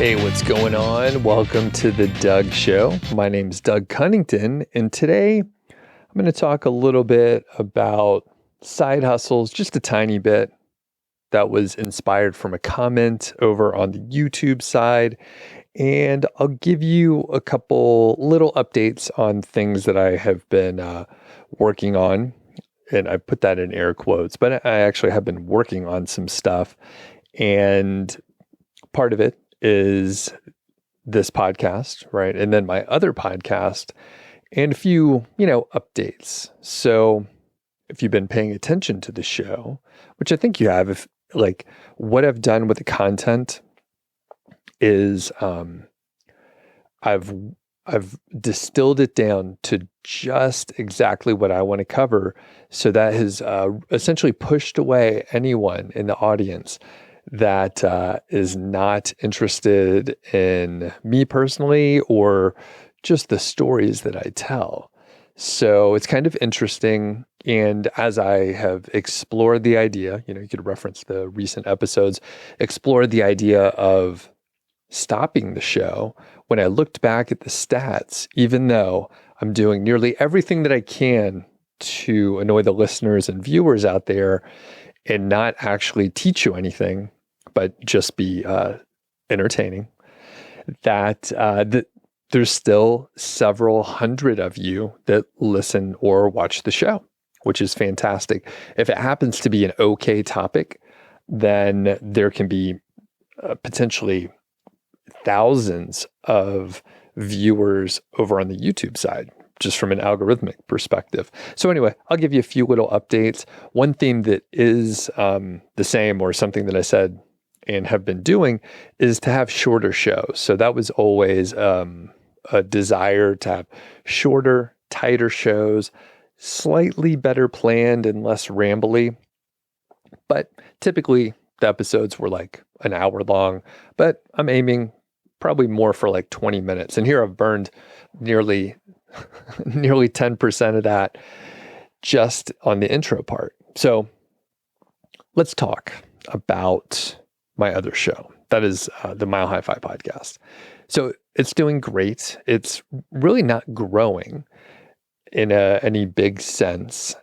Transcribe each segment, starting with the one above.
Hey, what's going on? Welcome to the Doug Show. My name's Doug Cunnington, and today I'm going to talk a little bit about side hustles, just a tiny bit that was inspired from a comment over on the YouTube side. And I'll give you a couple little updates on things that I have been working on. And I put that in air quotes, but I actually have been working on some stuff. And part of it is this podcast, right? And then my other podcast and a few, updates. So if you've been paying attention to the show, which I think you have, if like what I've done with the content is I've distilled it down to just exactly what I want to cover. So that has essentially pushed away anyone in the audience that is not interested in me personally or just the stories that I tell. So it's kind of interesting. And as I have explored the idea, you could reference the recent episodes, explored the idea of stopping the show. When I looked back at the stats, even though I'm doing nearly everything that I can to annoy the listeners and viewers out there and not actually teach you anything, but just be entertaining, that there's still several hundred of you that listen or watch the show, which is fantastic. If it happens to be an okay topic, then there can be potentially thousands of viewers over on the YouTube side, just from an algorithmic perspective. So anyway, I'll give you a few little updates. One theme that is the same, or something that I said and have been doing, is to have shorter shows. So that was always a desire to have shorter, tighter shows, slightly better planned and less rambly. But typically the episodes were like an hour long, but I'm aiming probably more for like 20 minutes. And here I've burned nearly 10% of that just on the intro part. So let's talk about my other show. That is the MileHighFi podcast. So it's doing great. It's really not growing in any big sense.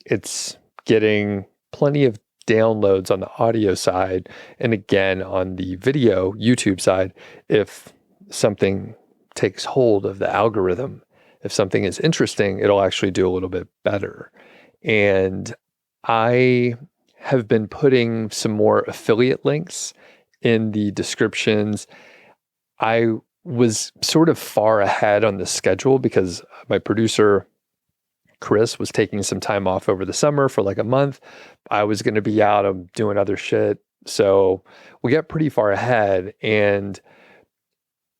It's getting plenty of downloads on the audio side. And again, on the video YouTube side, if something takes hold of the algorithm, if something is interesting, it'll actually do a little bit better. And I have been putting some more affiliate links in the descriptions. I was sort of far ahead on the schedule because my producer, Chris, was taking some time off over the summer for like a month. I was going to be out of doing other shit. So we got pretty far ahead, and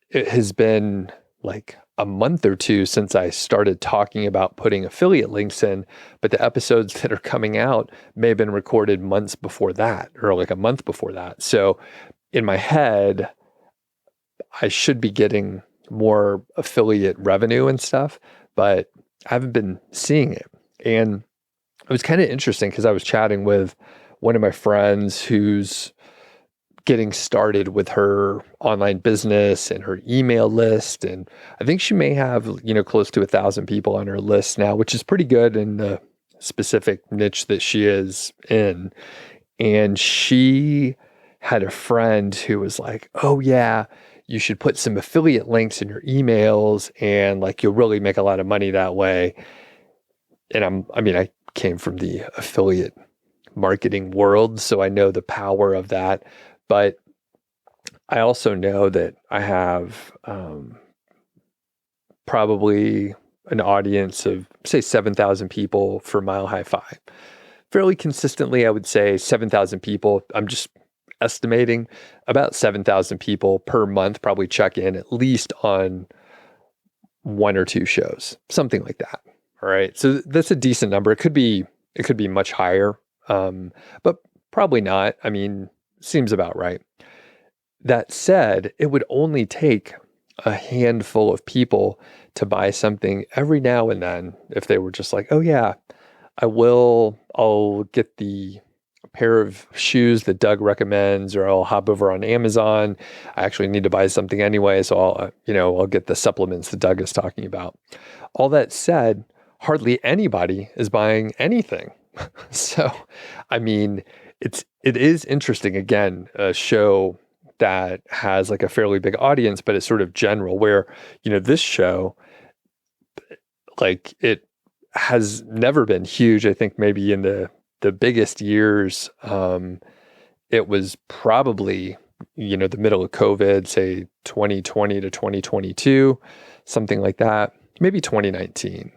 it has been like a month or two since I started talking about putting affiliate links in, but the episodes that are coming out may have been recorded months before that, or like a month before that. So in my head, I should be getting more affiliate revenue and stuff, but I haven't been seeing it. And it was kind of interesting because I was chatting with one of my friends who's getting started with her online business and her email list. And I think she may have, close to 1,000 people on her list now, which is pretty good in the specific niche that she is in. And she had a friend who was like, oh yeah, you should put some affiliate links in your emails and like, you'll really make a lot of money that way. And I came from the affiliate marketing world, so I know the power of that. But I also know that I have probably an audience of, say, 7,000 people for MileHighFi. Fairly consistently, I would say 7,000 people. I'm just estimating about 7,000 people per month probably check in at least on one or two shows, something like that. All right. So that's a decent number. It could be much higher, but probably not. Seems about right. That said, it would only take a handful of people to buy something every now and then if they were just like, oh yeah, I'll get the pair of shoes that Doug recommends, or I'll hop over on Amazon. I actually need to buy something anyway, so I'll get the supplements that Doug is talking about. All that said, hardly anybody is buying anything. So, I mean, it is interesting. Again, a show that has like a fairly big audience, but it's sort of general, where, this show, like, it has never been huge. I think maybe in the biggest years, it was probably, the middle of COVID, say 2020 to 2022, something like that. Maybe 2019.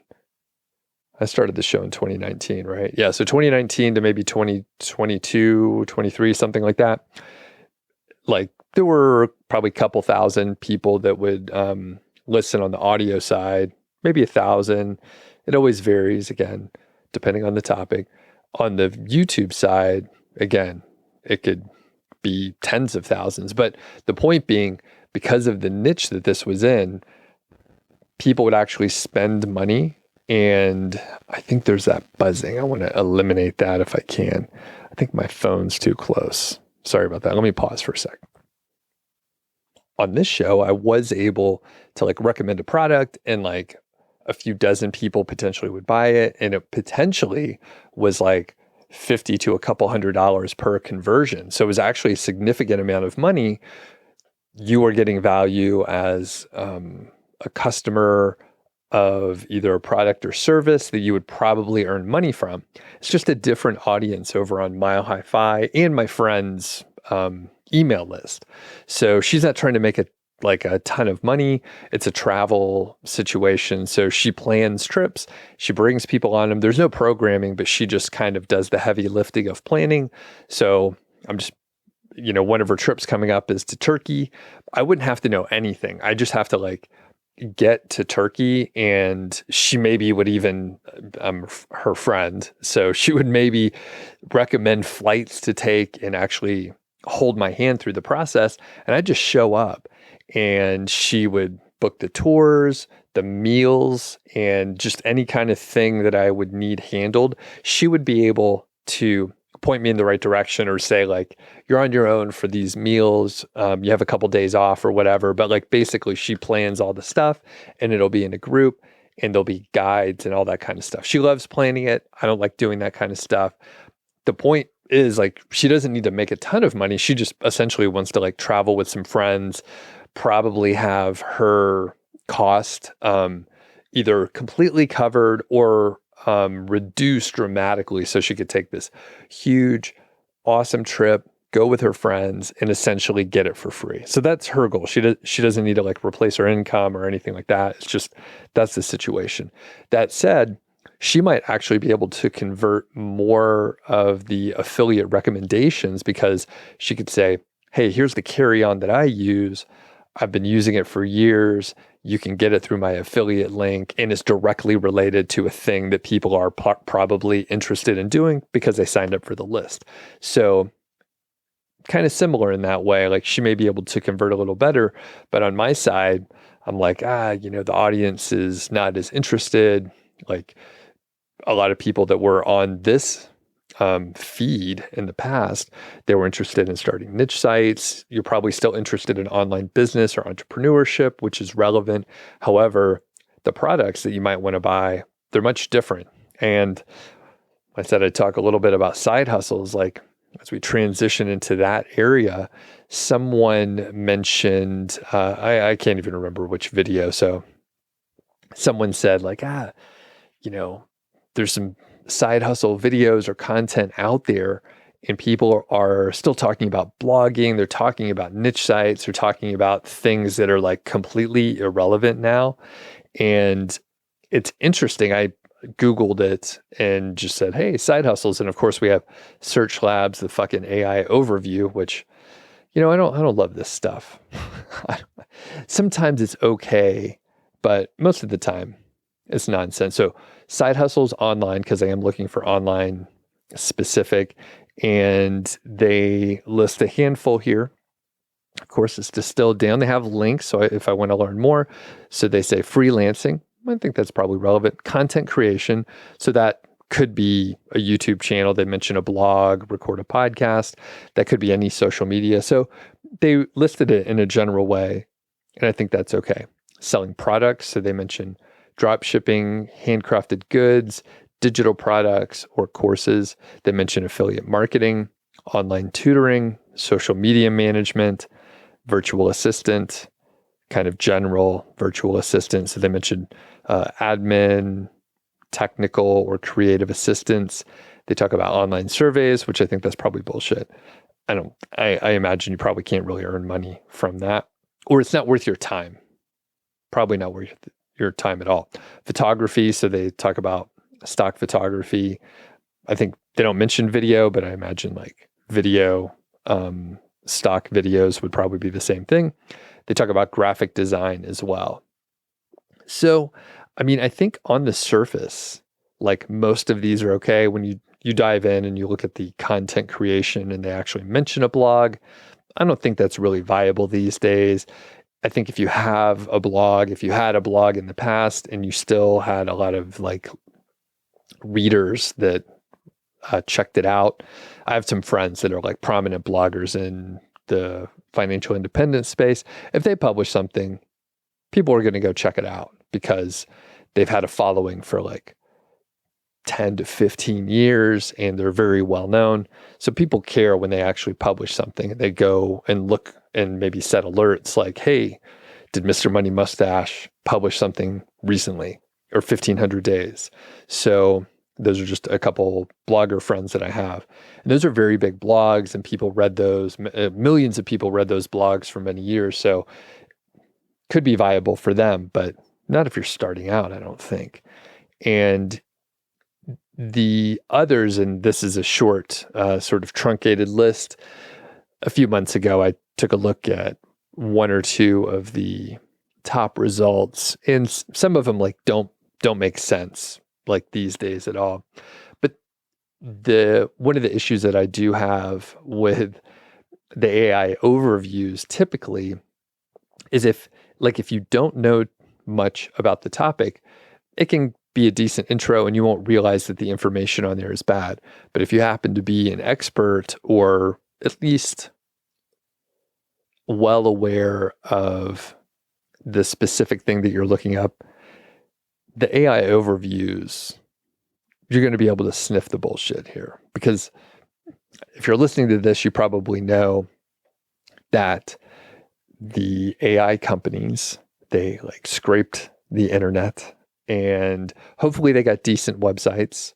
I started the show in 2019, right? Yeah, so 2019 to maybe 2022, 23, something like that. Like, there were probably a couple thousand people that would listen on the audio side, maybe 1,000. It always varies, again, depending on the topic. On the YouTube side, again, it could be tens of thousands. But the point being, because of the niche that this was in, people would actually spend money. And I think there's that buzzing. I want to eliminate that if I can. I think my phone's too close. Sorry about that. Let me pause for a sec. On this show, I was able to like recommend a product, and like a few dozen people potentially would buy it. And it potentially was like $50 to a couple $100 per conversion. So it was actually a significant amount of money. You are getting value as a customer of either a product or service that you would probably earn money from. It's just a different audience over on MileHighFi and my friend's email list. So she's not trying to make it like a ton of money. It's a travel situation. So she plans trips. She brings people on them. There's no programming, but she just kind of does the heavy lifting of planning. So I'm just, one of her trips coming up is to Turkey. I wouldn't have to know anything. I just have to like get to Turkey, and she maybe would even, I'm her friend, so she would maybe recommend flights to take and actually hold my hand through the process. And I'd just show up, and she would book the tours, the meals, and just any kind of thing that I would need handled. She would be able to point me in the right direction, or say like, you're on your own for these meals. You have a couple days off or whatever. But like, basically she plans all the stuff, and it'll be in a group, and there'll be guides and all that kind of stuff. She loves planning it. I don't like doing that kind of stuff. The point is, like, she doesn't need to make a ton of money. She just essentially wants to like travel with some friends, probably have her cost either completely covered or reduced dramatically, so she could take this huge, awesome trip, go with her friends, and essentially get it for free. So that's her goal. She doesn't need to like replace her income or anything like that. It's just, that's the situation. That said, she might actually be able to convert more of the affiliate recommendations, because she could say, hey, here's the carry-on that I use. I've been using it for years. You can get it through my affiliate link, and it's directly related to a thing that people are probably interested in doing because they signed up for the list. So kind of similar in that way. Like, she may be able to convert a little better, but on my side, I'm like, the audience is not as interested. Like, a lot of people that were on this feed in the past, they were interested in starting niche sites. You're probably still interested in online business or entrepreneurship, which is relevant. However, the products that you might want to buy, they're much different. And I said I'd talk a little bit about side hustles. Like, as we transition into that area, someone mentioned, I can't even remember which video. So someone said like, there's some side hustle videos or content out there, and people are still talking about blogging. They're talking about niche sites. They're talking about things that are like completely irrelevant now. And it's interesting. I Googled it and just said, hey, side hustles. And of course we have Search Labs, the fucking AI overview, which, I don't love this stuff. Sometimes it's okay, but most of the time it's nonsense. So side hustles online, because I am looking for online specific, and they list a handful here. Of course, it's distilled down. They have links. So if I want to learn more, so they say freelancing. I think that's probably relevant. Content creation. So that could be a YouTube channel. They mention a blog, record a podcast. That could be any social media. So they listed it in a general way, and I think that's okay. Selling products. So they mention drop shipping, handcrafted goods, digital products, or courses. They mention affiliate marketing, online tutoring, social media management, virtual assistant, kind of general virtual assistant. So they mentioned admin, technical or creative assistance. They talk about online surveys, which I think that's probably bullshit. I imagine you probably can't really earn money from that, or it's not worth your time. Probably not worth your time at all. Photography. So they talk about stock photography. I think they don't mention video, but I imagine like video, stock videos would probably be the same thing. They talk about graphic design as well. So, I mean, I think on the surface, like most of these are okay. When you dive in and you look at the content creation and they actually mention a blog, I don't think that's really viable these days. I think if you have a blog, if you had a blog in the past and you still had a lot of like readers that checked it out. I have some friends that are like prominent bloggers in the financial independence space. If they publish something, people are going to go check it out because they've had a following for like 10 to 15 years and they're very well known. So people care when they actually publish something. They go and look and maybe set alerts like, hey, did Mr. Money Mustache publish something recently or 1,500 days? So those are just a couple blogger friends that I have. And those are very big blogs and people read those. Millions of people read those blogs for many years. So could be viable for them, but not if you're starting out, I don't think. And the others, and this is a short, sort of truncated list. A few months ago, I took a look at one or two of the top results, and some of them like don't make sense like these days at all. But one of the issues that I do have with the AI overviews typically is if you don't know much about the topic, it can be a decent intro and you won't realize that the information on there is bad. But if you happen to be an expert or at least well aware of the specific thing that you're looking up, the AI overviews, you're going to be able to sniff the bullshit here. Because if you're listening to this, you probably know that the AI companies, they like scraped the internet and hopefully they got decent websites.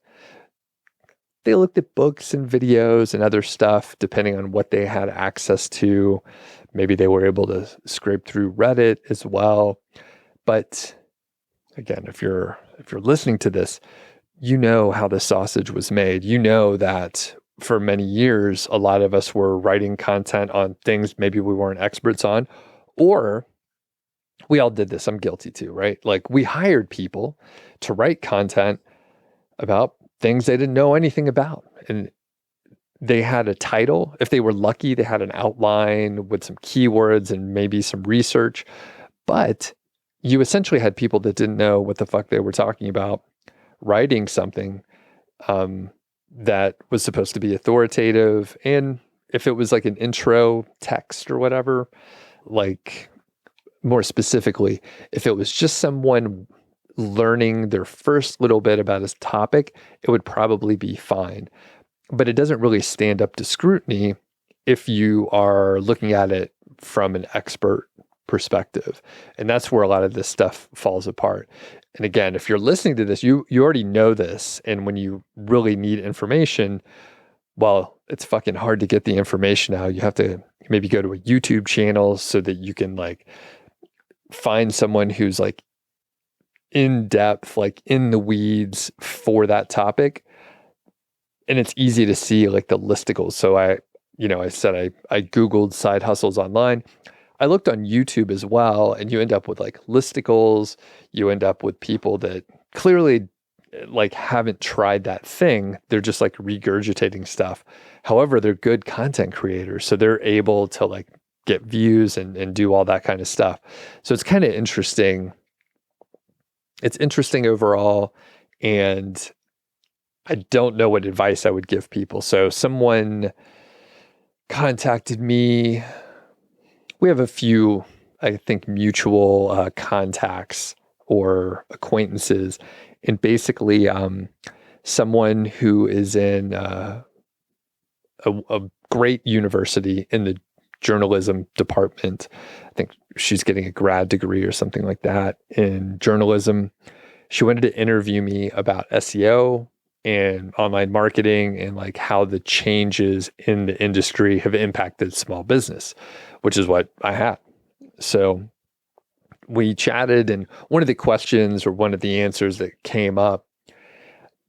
They looked at books and videos and other stuff, depending on what they had access to. Maybe they were able to scrape through Reddit as well. But again, if you're listening to this, you know how the sausage was made. You know that for many years, a lot of us were writing content on things maybe we weren't experts on, or we all did this. I'm guilty too, right? Like we hired people to write content about things they didn't know anything about. And they had a title. If they were lucky, they had an outline with some keywords and maybe some research. But you essentially had people that didn't know what the fuck they were talking about writing something that was supposed to be authoritative. And if it was like an intro text or whatever, like more specifically, if it was just someone learning their first little bit about his topic, it would probably be fine. But it doesn't really stand up to scrutiny if you are looking at it from an expert perspective. And that's where a lot of this stuff falls apart. And again, if you're listening to this, you already know this. And when you really need information, well, it's fucking hard to get the information out. You have to maybe go to a YouTube channel so that you can like find someone who's like in depth, like in the weeds for that topic. And it's easy to see like the listicles. So I said I Googled side hustles online. I looked on YouTube as well, and you end up with like listicles. You end up with people that clearly like haven't tried that thing. They're just like regurgitating stuff. However, they're good content creators. So they're able to like get views and do all that kind of stuff. So it's kind of interesting. It's interesting overall. And I don't know what advice I would give people. So someone contacted me. We have a few, I think, mutual contacts or acquaintances, and basically someone who is in a great university in the journalism department. I think she's getting a grad degree or something like that in journalism. She wanted to interview me about SEO and online marketing and like how the changes in the industry have impacted small business, which is what I had. So we chatted, and one of the questions or one of the answers that came up,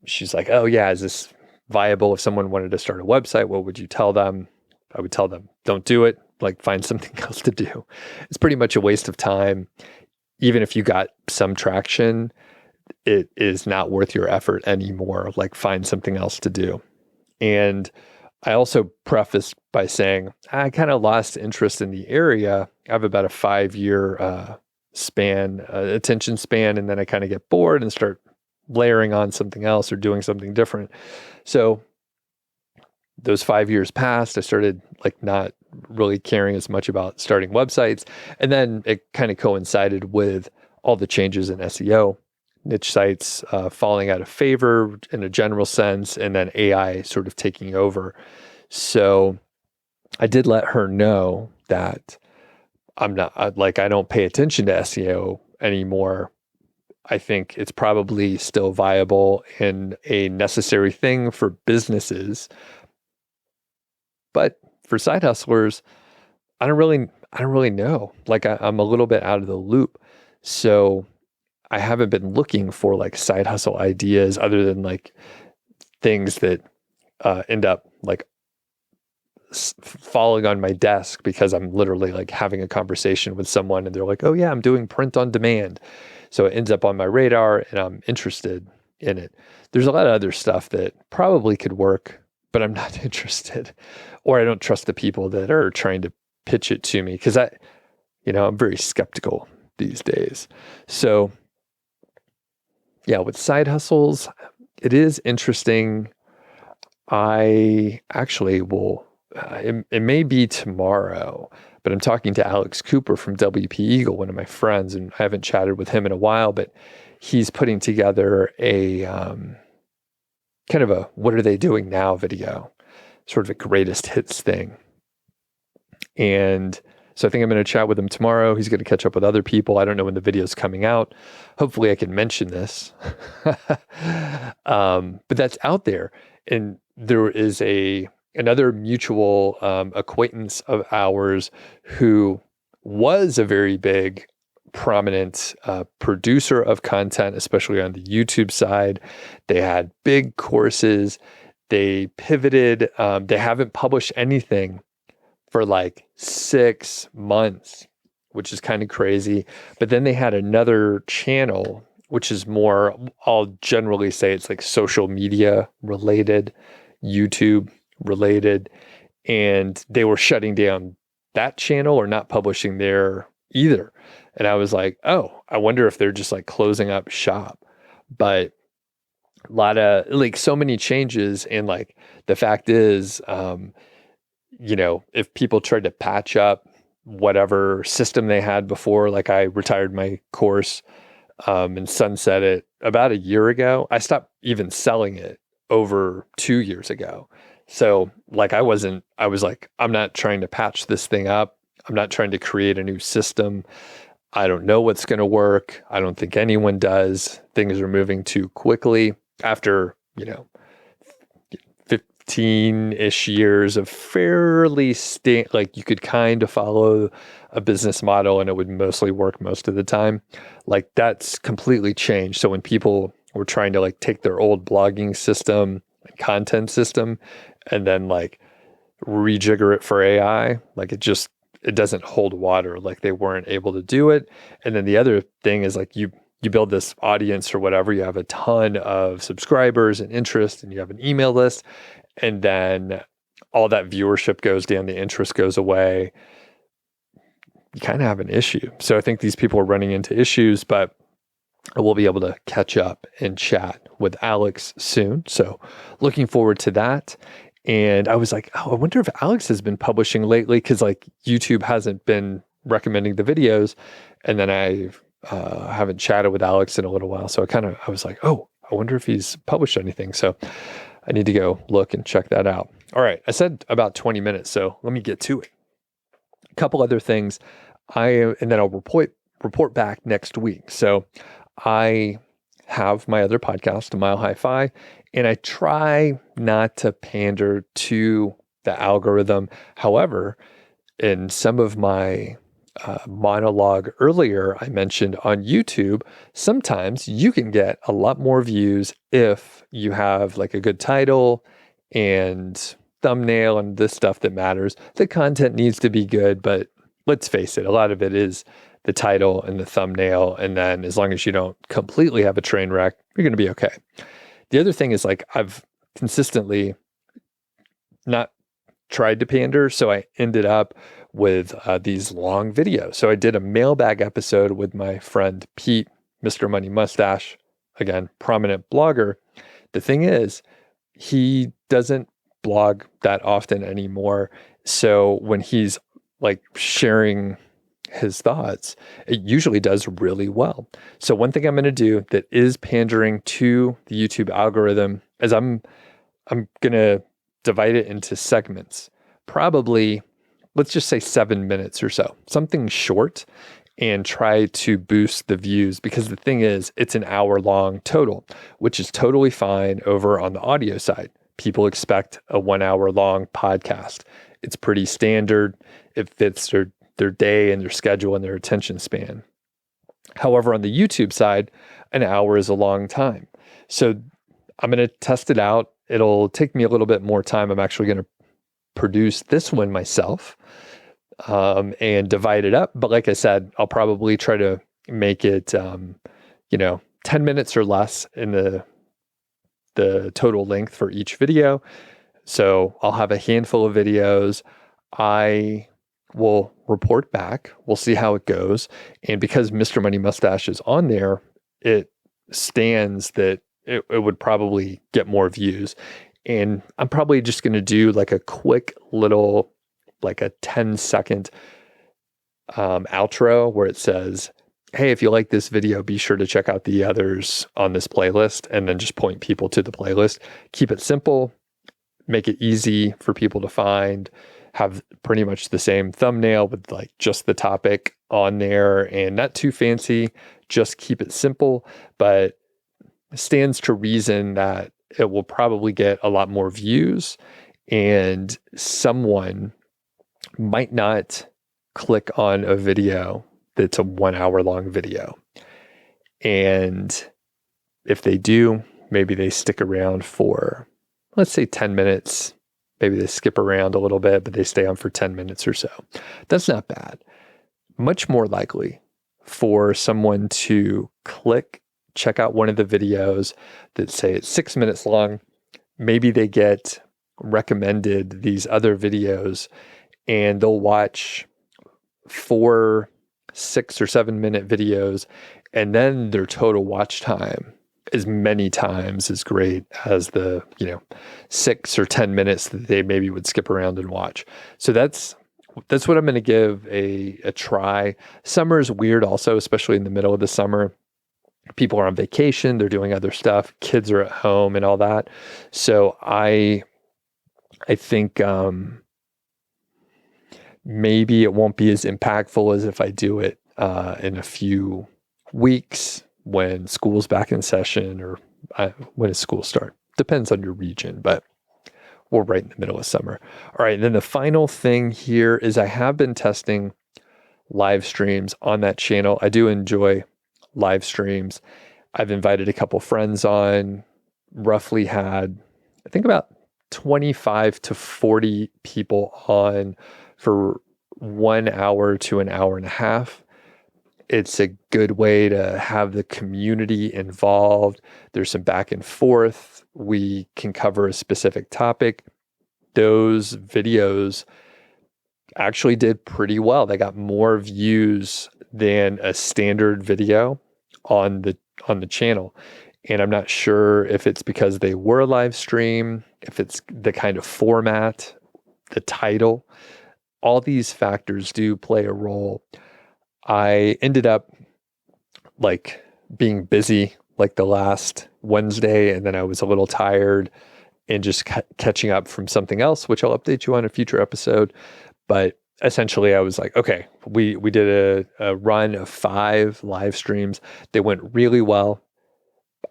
she's like, oh yeah, is this viable? If someone wanted to start a website, what would you tell them? I would tell them, don't do it. Like, find something else to do. It's pretty much a waste of time. Even if you got some traction, it is not worth your effort anymore. Like, find something else to do. And I also prefaced by saying, I kind of lost interest in the area. I have about a 5-year attention span, and then I kind of get bored and start layering on something else or doing something different. So those 5 years passed. I started like not really caring as much about starting websites. And then it kind of coincided with all the changes in SEO, niche sites falling out of favor in a general sense, and then AI sort of taking over. So I did let her know that I don't pay attention to SEO anymore. I think it's probably still viable and a necessary thing for businesses. But for side hustlers, I don't really know. Like I'm a little bit out of the loop. So I haven't been looking for like side hustle ideas other than like things that end up like falling on my desk because I'm literally like having a conversation with someone and they're like, oh yeah, I'm doing print on demand. So it ends up on my radar and I'm interested in it. There's a lot of other stuff that probably could work, but I'm not interested, or I don't trust the people that are trying to pitch it to me because I'm very skeptical these days. So yeah, with side hustles, it is interesting. I actually will, it may be tomorrow, but I'm talking to Alex Cooper from WP Eagle, one of my friends, and I haven't chatted with him in a while, but he's putting together a kind of a what are they doing now video, sort of a greatest hits thing. And so I think I'm going to chat with him tomorrow. He's going to catch up with other people. I don't know when the video's coming out. Hopefully I can mention this. But that's out there. And there is another mutual acquaintance of ours who was a very big, prominent producer of content, especially on the YouTube side. They had big courses. They pivoted. They haven't published anything for like 6 months, which is kind of crazy. But then they had another channel, which is more, I'll generally say it's like social media related, YouTube related. And they were shutting down that channel or not publishing there either. And I was like, oh, I wonder if they're just like closing up shop. But a lot of like so many changes. And like the fact is, if people tried to patch up whatever system they had before, like I retired my course and sunset it about a year ago. I stopped even selling it over 2 years ago. So like I was like, I'm not trying to patch this thing up. I'm not trying to create a new system. I don't know what's going to work. I don't think anyone does. Things are moving too quickly after, 15-ish years of fairly like you could kind of follow a business model and it would mostly work most of the time. Like that's completely changed. So when people were trying to like take their old blogging system and content system and then like rejigger it for AI, like it doesn't hold water. Like they weren't able to do it. And then the other thing is like you build this audience or whatever, you have a ton of subscribers and interest and you have an email list. And then all that viewership goes down, the interest goes away. You kind of have an issue. So I think these people are running into issues, but I will be able to catch up and chat with Alex soon. So looking forward to that. And I was like, oh, I wonder if Alex has been publishing lately, because like YouTube hasn't been recommending the videos. And then I haven't chatted with Alex in a little while. So I was like, oh, I wonder if he's published anything. So I need to go look and check that out. All right. I said about 20 minutes. So let me get to it. A couple other things. And then I'll report back next week. So I have my other podcast, MileHighFi, and I try not to pander to the algorithm. However, in some of my monologue earlier, I mentioned on YouTube, sometimes you can get a lot more views if you have like a good title and thumbnail and this stuff that matters. The content needs to be good, but let's face it, a lot of it is the title and the thumbnail. And then as long as you don't completely have a train wreck, you're going to be okay. The other thing is like I've consistently not tried to pander. So I ended up with these long videos. So I did a mailbag episode with my friend Pete, Mr. Money Mustache, again, prominent blogger. The thing is, he doesn't blog that often anymore. So when he's like sharing his thoughts, it usually does really well. So one thing I'm going to do that is pandering to the YouTube algorithm is I'm going to divide it into segments, probably, let's just say 7 minutes or so, something short, and try to boost the views, because the thing is, it's an hour long total, which is totally fine over on the audio side. People expect a 1 hour long podcast. It's pretty standard. It fits their day and their schedule and their attention span. However, on the YouTube side, an hour is a long time. So I'm going to test it out. It'll take me a little bit more time. I'm actually going to produce this one myself and divide it up. But like I said, I'll probably try to make it, 10 minutes or less in the total length for each video. So I'll have a handful of videos. I will report back. We'll see how it goes. And because Mr. Money Mustache is on there, it stands that it would probably get more views. And I'm probably just going to do like a quick little, like a 10-second outro where it says, hey, if you like this video, be sure to check out the others on this playlist, and then just point people to the playlist. Keep it simple, make it easy for people to find, have pretty much the same thumbnail with like just the topic on there, and not too fancy, just keep it simple, but it stands to reason that it will probably get a lot more views, and someone might not click on a video that's a 1 hour long video. And if they do, maybe they stick around for, let's say 10 minutes. Maybe they skip around a little bit, but they stay on for 10 minutes or so. That's not bad. Much more likely for someone to check out one of the videos that say it's 6 minutes long. Maybe they get recommended these other videos and they'll watch 4, 6 or 7 minute videos, and then their total watch time is many times as great as the 6 or 10 minutes that they maybe would skip around and watch. So that's what I'm going to give a try. Summer is weird also, especially in the middle of the summer. People are on vacation, they're doing other stuff, kids are at home and all that. So I think maybe it won't be as impactful as if I do it in a few weeks when school's back in session, or when does school start? Depends on your region, but we're right in the middle of summer. All right, and then the final thing here is I have been testing live streams on that channel. I do enjoy live streams. I've invited a couple friends on, roughly had, I think, about 25 to 40 people on for 1 hour to an hour and a half. It's a good way to have the community involved. There's some back and forth. We can cover a specific topic. Those videos actually did pretty well. They got more views than a standard video on the on the channel. And I'm not sure if it's because they were a live stream, if it's the kind of format, the title. All these factors do play a role. I ended up like being busy like the last Wednesday, and then I was a little tired and just catching up from something else, which I'll update you on a future episode. But essentially I was like, okay, we did a run of 5 live streams. They went really well.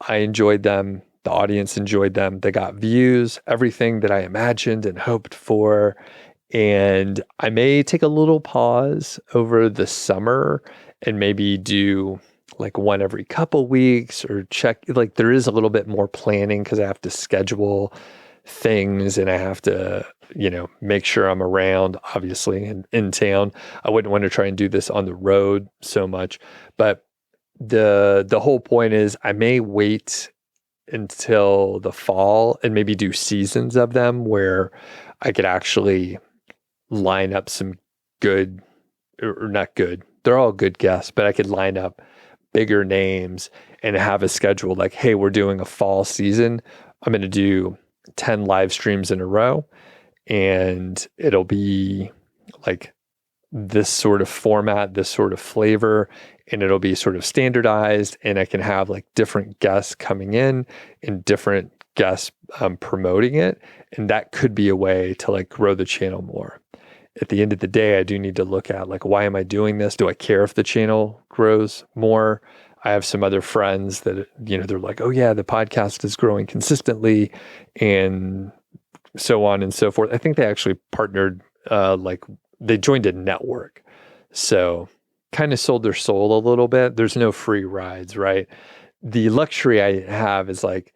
I enjoyed them. The audience enjoyed them. They got views, everything that I imagined and hoped for. And I may take a little pause over the summer and maybe do like one every couple weeks, or check, like there is a little bit more planning because I have to schedule things and I have to, make sure I'm around, obviously, in town. I wouldn't want to try and do this on the road so much, but the whole point is I may wait until the fall and maybe do seasons of them where I could actually line up some good, or not good, they're all good guests, but I could line up bigger names and have a schedule like, hey, we're doing a fall season. I'm going to do 10 live streams in a row, and it'll be like this sort of format, this sort of flavor, and it'll be sort of standardized, and I can have like different guests coming in and different guests promoting it. And that could be a way to like grow the channel more. At the end of the day, I do need to look at like, why am I doing this? Do I care if the channel grows more? I have some other friends that, they're like, oh yeah, the podcast is growing consistently and so on and so forth. I think they actually partnered, like they joined a network. So kind of sold their soul a little bit. There's no free rides, right? The luxury I have is like,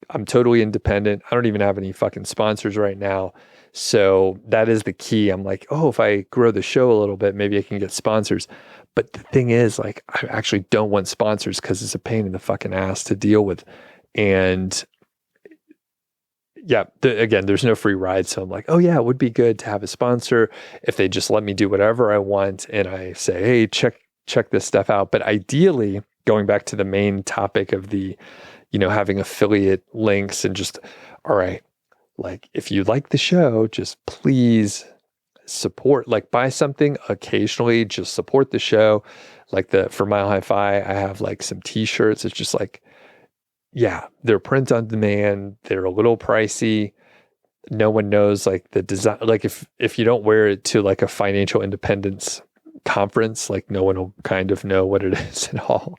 I'm totally independent. I don't even have any fucking sponsors right now. So that is the key. I'm like, oh, if I grow the show a little bit, maybe I can get sponsors. But the thing is, like, I actually don't want sponsors because it's a pain in the fucking ass to deal with. And yeah, again, there's no free ride. So I'm like, oh yeah, it would be good to have a sponsor if they just let me do whatever I want. And I say, hey, check this stuff out. But ideally, going back to the main topic of the, having affiliate links and just, all right, like if you like the show, just please support, like buy something occasionally, just support the show. Like for MileHighFi, I have like some t-shirts. It's just like, yeah, they're print on demand. They're a little pricey. No one knows like the design. Like if you don't wear it to like a financial independence conference, like no one will kind of know what it is at all.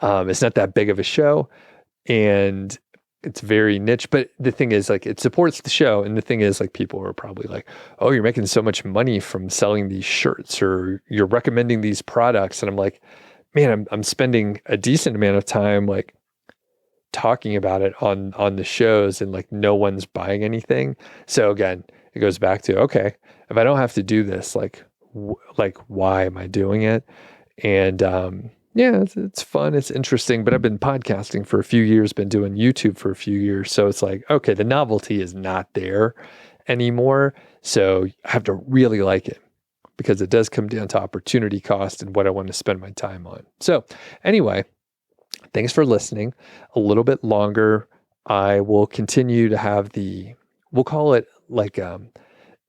It's not that big of a show, and it's very niche, but the thing is like it supports the show. And the thing is like people are probably like, oh, you're making so much money from selling these shirts, or you're recommending these products. And I'm like, man, I'm spending a decent amount of time like talking about it on the shows, and like no one's buying anything. So again, it goes back to, okay, if I don't have to do this, like why am I doing it? And yeah, it's fun. It's interesting, but I've been podcasting for a few years, been doing YouTube for a few years. So it's like, okay, the novelty is not there anymore. So I have to really like it, because it does come down to opportunity cost and what I want to spend my time on. So anyway, thanks for listening. A little bit longer. I will continue to have we'll call it like,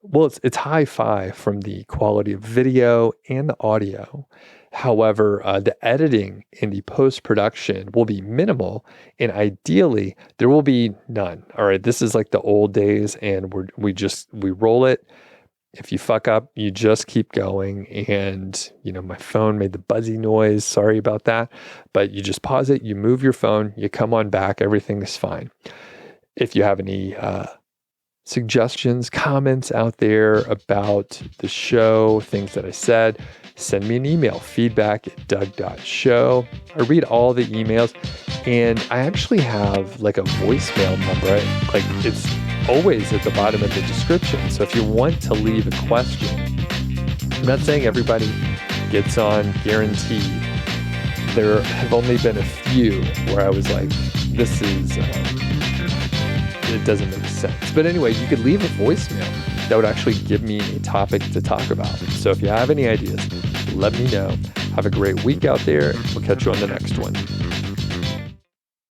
it's hi-fi from the quality of video and the audio. However, the editing and the post-production will be minimal, and ideally there will be none. All right, this is like the old days, and we roll it. If you fuck up, you just keep going. And my phone made the buzzy noise. Sorry about that, but you just pause it. You move your phone. You come on back. Everything is fine. If you have any suggestions, comments out there about the show, things that I said, send me an email, feedback@Doug.Show. I read all the emails, and I actually have like a voicemail number. Like it's always at the bottom of the description. So if you want to leave a question, I'm not saying everybody gets on guaranteed. There have only been a few where I was like, this is, it doesn't make sense. But anyway, you could leave a voicemail that would actually give me a topic to talk about. So if you have any ideas, let me know. Have a great week out there. We'll catch you on the next one.